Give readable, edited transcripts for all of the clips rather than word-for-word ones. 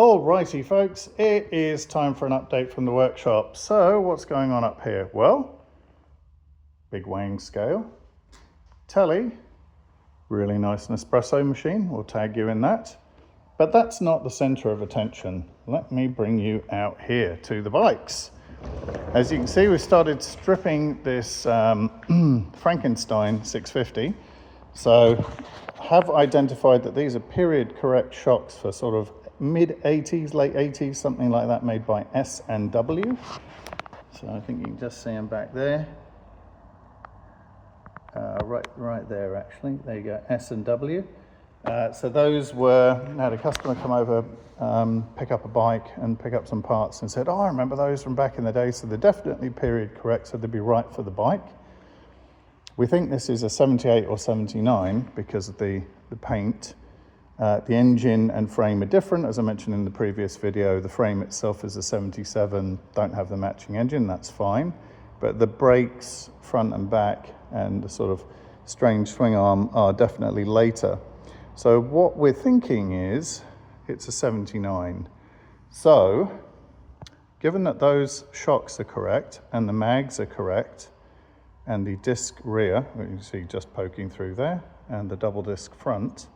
Alrighty folks, it is time for an update from the workshop. So what's going on up here? Well, big weighing scale, telly, really nice Nespresso machine, we'll tag you in that. But that's not the center of attention. Let me bring you out here to the bikes. As you can see, we started stripping this Frankenstein 650. So have identified that these are period correct shocks for sort of mid 80s, late 80s, something like that, made by S&W. So I think you can just see them back there. Right there actually, there you go, S&W. So those were, I had a customer come over, pick up a bike and pick up some parts and said, oh, I remember those from back in the day, so they're definitely period correct, so they'd be right for the bike. We think this is a 78 or 79 because of the paint. The engine and frame are different. As I mentioned in the previous video, the frame itself is a 77, don't have the matching engine, that's fine. But the brakes, front and back, and the sort of strange swing arm are definitely later. So what we're thinking is it's a 79. So given that those shocks are correct and the mags are correct and the disc rear, you can see just poking through there, and the double disc front,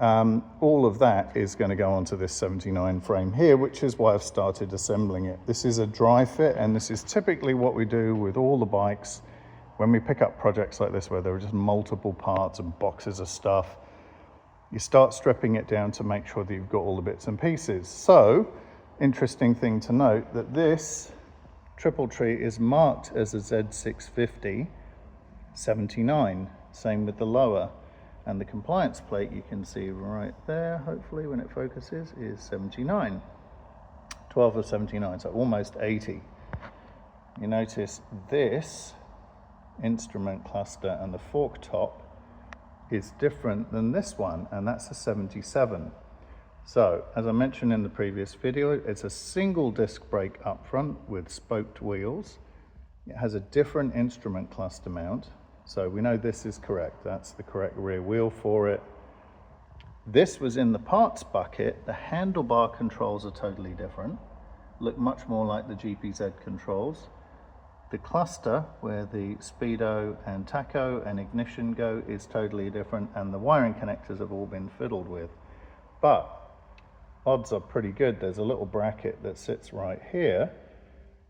all of that is going to go onto this 79 frame here, which is why I've started assembling it. This is a dry fit, and this is typically what we do with all the bikes when we pick up projects like this where there are just multiple parts and boxes of stuff. You start stripping it down to make sure that you've got all the bits and pieces. So, interesting thing to note that this triple tree is marked as a Z650 79, same with the lower. And the compliance plate you can see right there, hopefully when it focuses, is 79. 12 of 79, so almost 80. You notice this instrument cluster and the fork top is different than this one, and that's a 77. So, as I mentioned in the previous video, it's a single disc brake up front with spoked wheels. It has a different instrument cluster mount. So we know this is correct, that's the correct rear wheel for it. This was in the parts bucket. The handlebar controls are totally different, look much more like the GPZ controls. The cluster, where the speedo and tacho and ignition go, is totally different, and the wiring connectors have all been fiddled with. But odds are pretty good, there's a little bracket that sits right here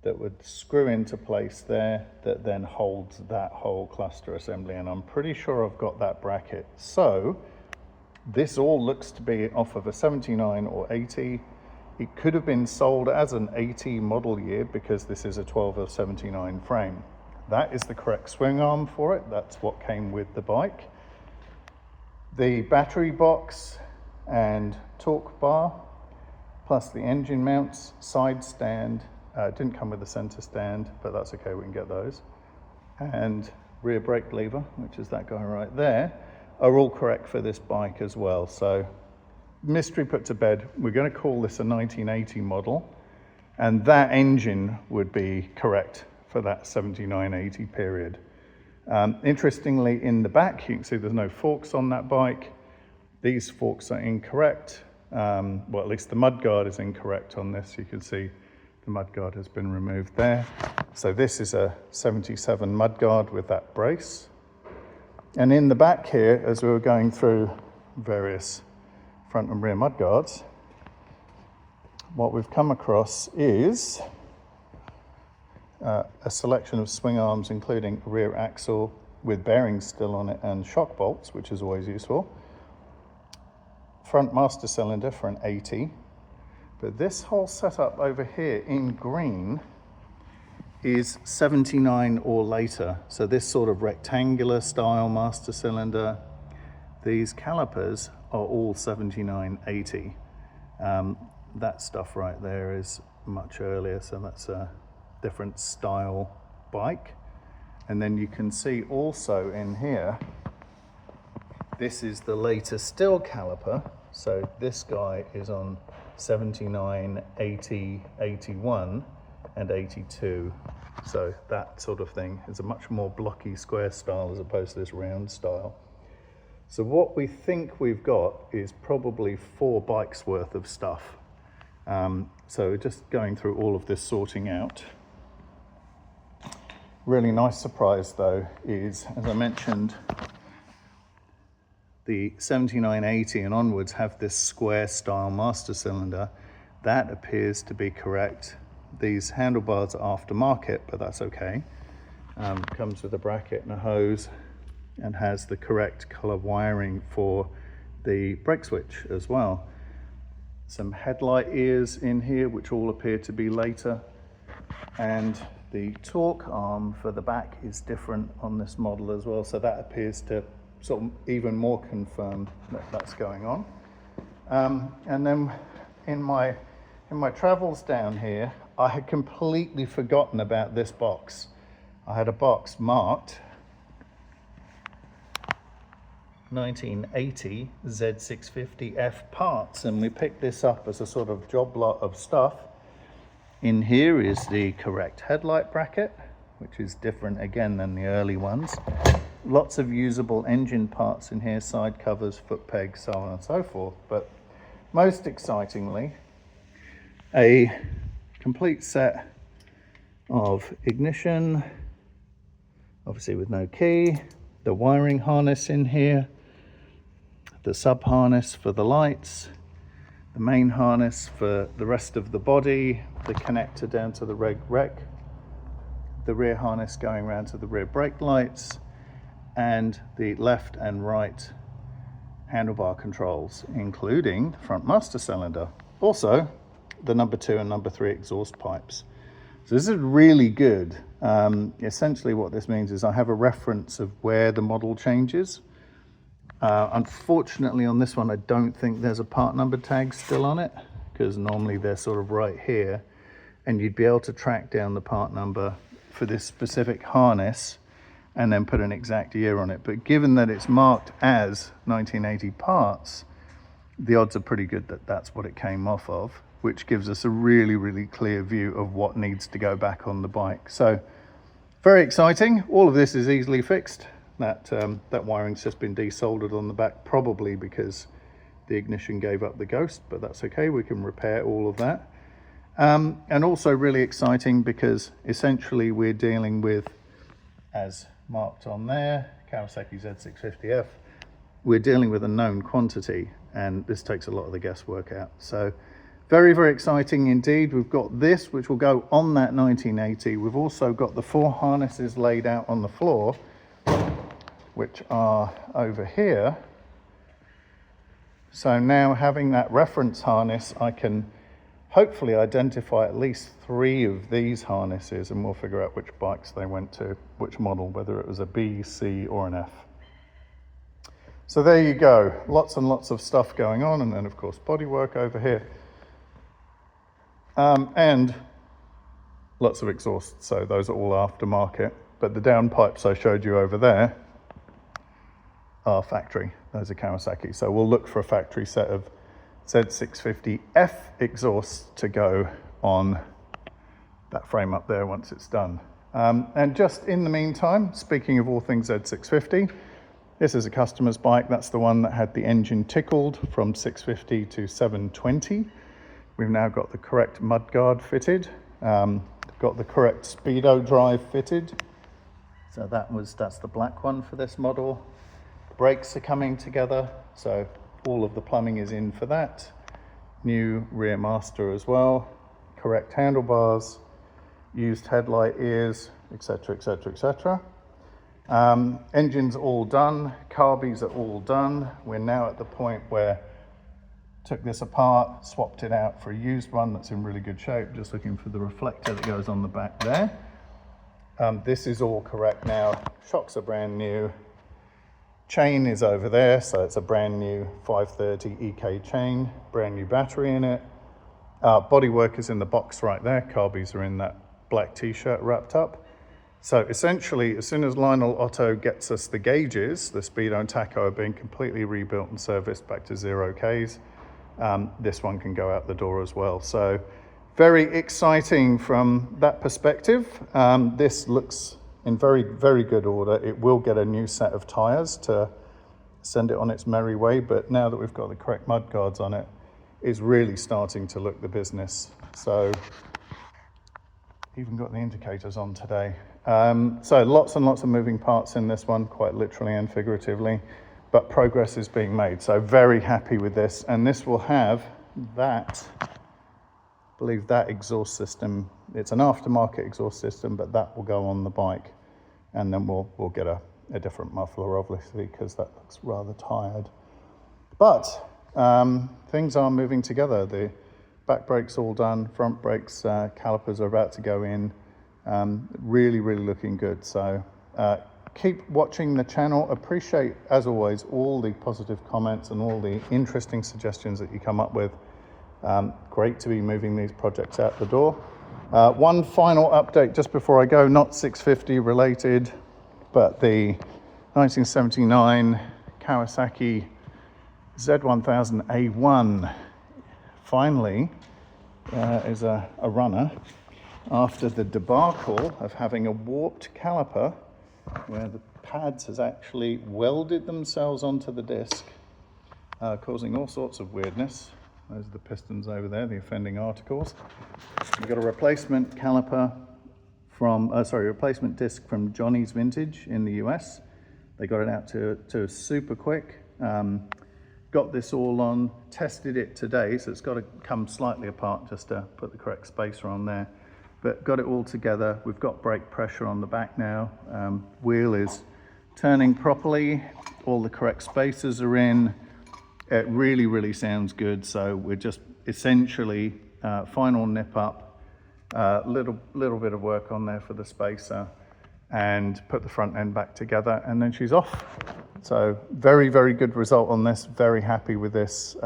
that would screw into place there, that then holds that whole cluster assembly, and I'm pretty sure I've got that bracket. So this all looks to be off of a 79 or 80. It could have been sold as an 80 model year because this is a 12 of 79 frame. That is the correct swing arm for it. That's what came with the bike. The battery box and torque bar, plus the engine mounts, side stand, didn't come with a center stand, but that's okay, we can get those. And rear brake lever, which is that guy right there, are all correct for this bike as well. So mystery put to bed. We're going to call this a 1980 model, and that engine would be correct for that 79-80 period. Interestingly, in the back, you can see there's no forks on that bike. These forks are incorrect. Well, at least the mudguard is incorrect on this. You can see the mudguard has been removed there. So this is a 77 mudguard with that brace. And in the back here, as we were going through various front and rear mudguards, what we've come across is a selection of swing arms, including a rear axle with bearings still on it and shock bolts, which is always useful. Front master cylinder for an 80. But this whole setup over here in green is 79 or later. So this sort of rectangular style master cylinder, these calipers are all 79-80. That stuff right there is much earlier, so that's a different style bike. And then you can see also in here, this is the later still caliper. So this guy is on 79, 80, 81, and 82. So that sort of thing is a much more blocky square style as opposed to this round style. So what we think we've got is probably 4 bikes worth of stuff. So just going through all of this sorting out. Really nice surprise though is, as I mentioned, the 7980 and onwards have this square style master cylinder. That appears to be correct. These handlebars are aftermarket, but that's okay. Comes with a bracket and a hose and has the correct color wiring for the brake switch as well. Some headlight ears in here, which all appear to be later. And the torque arm for the back is different on this model as well. So that appears to sort of even more confirm that that's going on. And then in my travels down here, I had completely forgotten about this box. I had a box marked 1980 Z650F parts, and we picked this up as a sort of job lot of stuff. In here is the correct headlight bracket, which is different again than the early ones. Lots of usable engine parts in here, side covers, foot pegs, so on and so forth. But most excitingly, a complete set of ignition, obviously with no key, the wiring harness in here, the sub harness for the lights, the main harness for the rest of the body, the connector down to the rec, the rear harness going around to the rear brake lights, and the left and right handlebar controls, including the front master cylinder. Also, the number 2 and number 3 exhaust pipes. So this is really good. Essentially what this means is I have a reference of where the model changes. Unfortunately on this one I don't think there's a part number tag still on it, because normally they're sort of right here and you'd be able to track down the part number for this specific harness and then put an exact year on it. But given that it's marked as 1980 parts, the odds are pretty good that that's what it came off of, which gives us a really, really clear view of what needs to go back on the bike. So very exciting. All of this is easily fixed. That wiring's just been desoldered on the back, probably because the ignition gave up the ghost, but that's okay. We can repair all of that. And also really exciting because essentially we're dealing with, as marked on there, Kawasaki Z650F, we're dealing with a known quantity, and this takes a lot of the guesswork out. So very, very exciting indeed. We've got this, which will go on that 1980. We've also got the 4 harnesses laid out on the floor, which are over here. So now having that reference harness, I can hopefully identify at least 3 of these harnesses, and we'll figure out which bikes they went to, which model, whether it was a B, C, or an F. So there you go, lots and lots of stuff going on, and then of course bodywork over here. And lots of exhausts, so those are all aftermarket. But the downpipes I showed you over there are factory, those are Kawasaki. So we'll look for a factory set of Z650F exhausts to go on that frame up there once it's done. And just in the meantime, speaking of all things Z650, this is a customer's bike. That's the one that had the engine tickled from 650 to 720. We've now got the correct mudguard fitted, got the correct speedo drive fitted. So that's the black one for this model. Brakes are coming together, so all of the plumbing is in for that. New rear master as well, correct handlebars, used headlight ears, etc, etc, etc. Engines all done, carbies are all done. We're now at the point where took this apart, swapped it out for a used one that's in really good shape, just looking for the reflector that goes on the back there. This is all correct now, shocks are brand new. Chain is over there, so it's a brand new 530 EK chain, brand new battery in it. Bodywork is in the box right there, carbies are in that black t-shirt wrapped up. So essentially, as soon as Lionel Otto gets us the gauges, the speedo and tacho are being completely rebuilt and serviced back to 0 Ks. This one can go out the door as well. So very exciting from that perspective. This looks in very, very good order. It will get a new set of tires to send it on its merry way, but now that we've got the correct mud guards on it, is really starting to look the business. So even got the indicators on today. So lots and lots of moving parts in this one, quite literally and figuratively, but progress is being made. So very happy with this. And this will have that, I believe that exhaust system, it's an aftermarket exhaust system, but that will go on the bike. And then we'll get a different muffler, obviously, because that looks rather tired. But things are moving together. The back brake's all done, front brakes, calipers are about to go in. Really, really looking good. So keep watching the channel. Appreciate, as always, all the positive comments and all the interesting suggestions that you come up with. Great to be moving these projects out the door. One final update just before I go, not 650 related, but the 1979 Kawasaki Z1000 A1 finally is a runner after the debacle of having a warped caliper where the pads has actually welded themselves onto the disc, causing all sorts of weirdness. Those are the pistons over there, the offending articles. We've got a replacement caliper from, replacement disc from Johnny's Vintage in the US. They got it out to super quick. Got this all on, tested it today, so it's got to come slightly apart just to put the correct spacer on there. But got it all together. We've got brake pressure on the back now. Wheel is turning properly. All the correct spacers are in. It really, really sounds good. So we're just essentially final nip up, little bit of work on there for the spacer, and put the front end back together, and then she's off. So very, very good result on this. Very happy with this.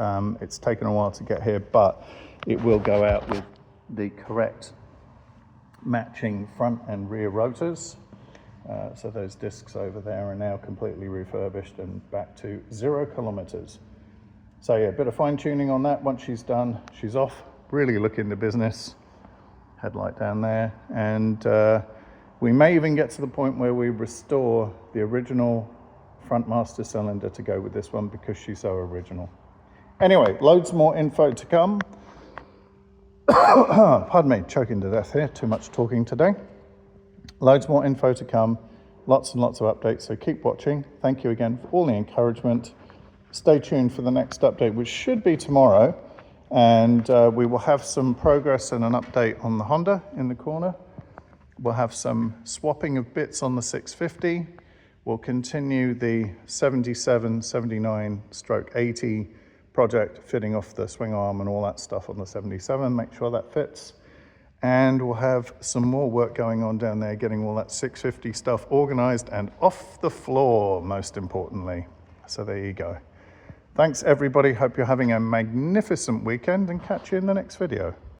It's taken a while to get here, but it will go out with the correct matching front and rear rotors. So those discs over there are now completely refurbished and back to 0 kilometers. So yeah, a bit of fine tuning on that. Once she's done, she's off. Really looking the business. Headlight down there. And we may even get to the point where we restore the original front master cylinder to go with this one because she's so original. Anyway, loads more info to come. Pardon me, choking to death here. Too much talking today. Loads more info to come. Lots and lots of updates. So keep watching. Thank you again for all the encouragement. Stay tuned for the next update, which should be tomorrow. And we will have some progress and an update on the Honda in the corner. We'll have some swapping of bits on the 650. We'll continue the 77, 79 stroke 80 project, fitting off the swing arm and all that stuff on the 77, make sure that fits. And we'll have some more work going on down there, getting all that 650 stuff organized and off the floor, most importantly. So there you go. Thanks everybody, hope you're having a magnificent weekend, and catch you in the next video.